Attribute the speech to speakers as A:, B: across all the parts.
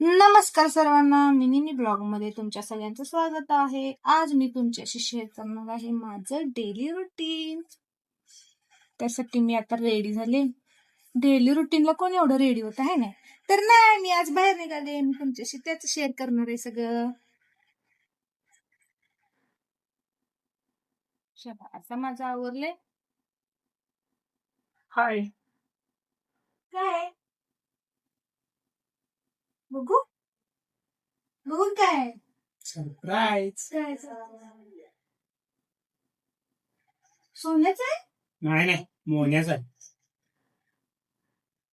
A: नमस्कार सर्वांना, mini blog मध्ये तुमच्या सगळ्यांचं स्वागत आहे. आज मी तुमच्याशी शेअर करणार आहे माझं डेली रुटीन. त्यासाठी मी आता रेडी झाले. डेली रुटीनला कोण एवढं रेडी होत आहे ना, तर नाही, मी आज बाहेर निघाले. मी तुमच्याशी त्याच शेअर करणार आहे सगळं. आता माझं आवरले. हाय, काय बघू बघू काय सरप्राईज काय सोन्याचं आहे?
B: नाही नाही, मोन्याचा आहे.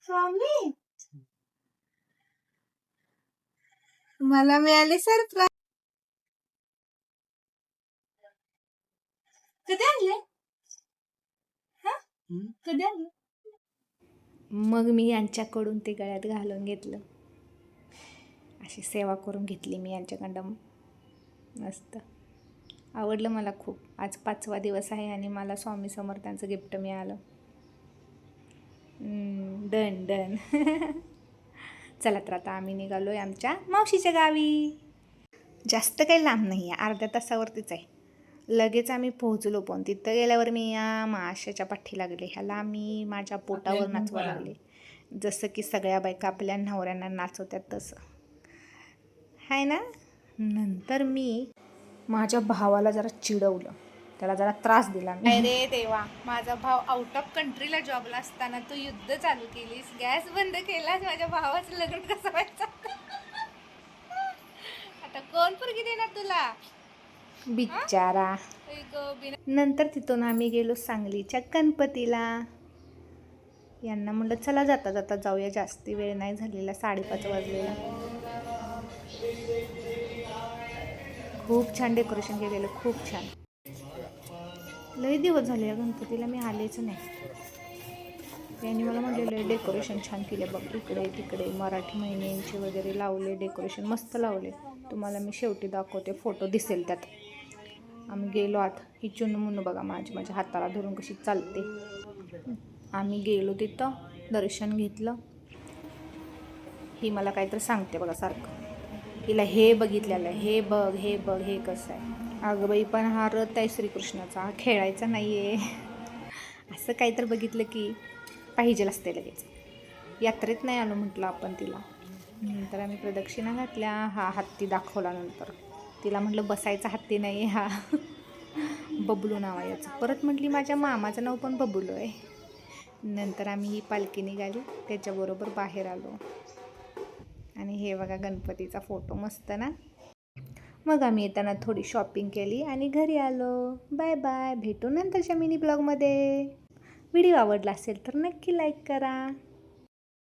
A: स्वामी, मला मिळाले सरप्राईज. कधी आणले? कधी आणले? मग मी यांच्याकडून ते गळ्यात घालून घेतलं. अशी सेवा करून घेतली मी यांच्याकडं. मस्त आवडलं मला खूप. आज 5वा दिवस आहे आणि मला स्वामी समर्थांचं गिफ्ट मिळालं. Done done. चला तर आता आम्ही निघालो आहे आमच्या मावशीच्या गावी. जास्त काही लांब नाही आहे, अर्ध्या तासावरतीच आहे. लगेच आम्ही पोहोचलो. पण तिथं गेल्यावर मी या माशाच्या पाठी लागले. ह्याला मी माझ्या पोटावर नाचवा लागले, जसं की सगळ्या बायका आपल्या नवऱ्यांना नाचवतात तसं आहे ना. नंतर मी माझ्या भावाला जरा चिडवलं, त्याला जरा त्रास दिला. अरे देवा, माझा भाव आउट ऑफ कंट्रीला जॉबला असताना तू युद्ध चालू केलीस, गॅस बंद केलास, माझ्या भावाचं लग्न कसं व्हायचं? आता कोण पोरगी देणार तुला बिचारा. नंतर तिथून आम्ही गेलो सांगलीच्या गणपतीला. यांना म्हणलं चला जाता जाता जाऊया, जास्ती वेळ नाही झालेला, 5:30 वाजलेला. खूप छान डेकोरेशन केलेलं, खूप छान. लई दिवस झाले या गणपतीला मी आलेच नाही. त्यांनी मला म्हटलेलं डेकोरेशन छान केले बघ, इकडे तिकडे मराठी महिन्यांचे वगैरे लावले, डेकोरेशन मस्त लावले. तुम्हाला मी शेवटी दाखवते, फोटो दिसेल त्यात. आम्ही गेलो आत. ही चुनमुन बघा माझ्या हाताला धरून कशी चालते. आम्ही गेलो तिथं, दर्शन घेतलं. ही मला काहीतरी सांगते बघा सारखं. हिला हे बघितलेलं, हे बघ हे बघ, हे कसं आहे. अगं बाई, पण हा रथ आहे श्रीकृष्णाचा, हा खेळायचा नाही आहे. असं काहीतरी बघितलं की पाहिजे असते लगेच. यात्रेत नाही आलो म्हटलं आपण तिला. नंतर आम्ही प्रदक्षिणा घातल्या. हा हत्ती दाखवला. नंतर तिला म्हटलं बसायचा हत्ती नाही आहे हा, बबलू नाव आहे याचं. परत म्हटली माझ्या मामाचं नाव पण बबलू आहे. नंतर आम्ही ही पालखी निघाली, त्याच्याबरोबर बाहेर आलो. आणि हे बघा गणपतीचा फोटो, मस्त ना. मग आम्ही येताना थोडी शॉपिंग केली आणि घरी आलो. बाय बाय, भेटू नंतरच्या मिनी ब्लॉगमध्ये. व्हिडिओ आवडला असेल तर नक्की लाईक करा.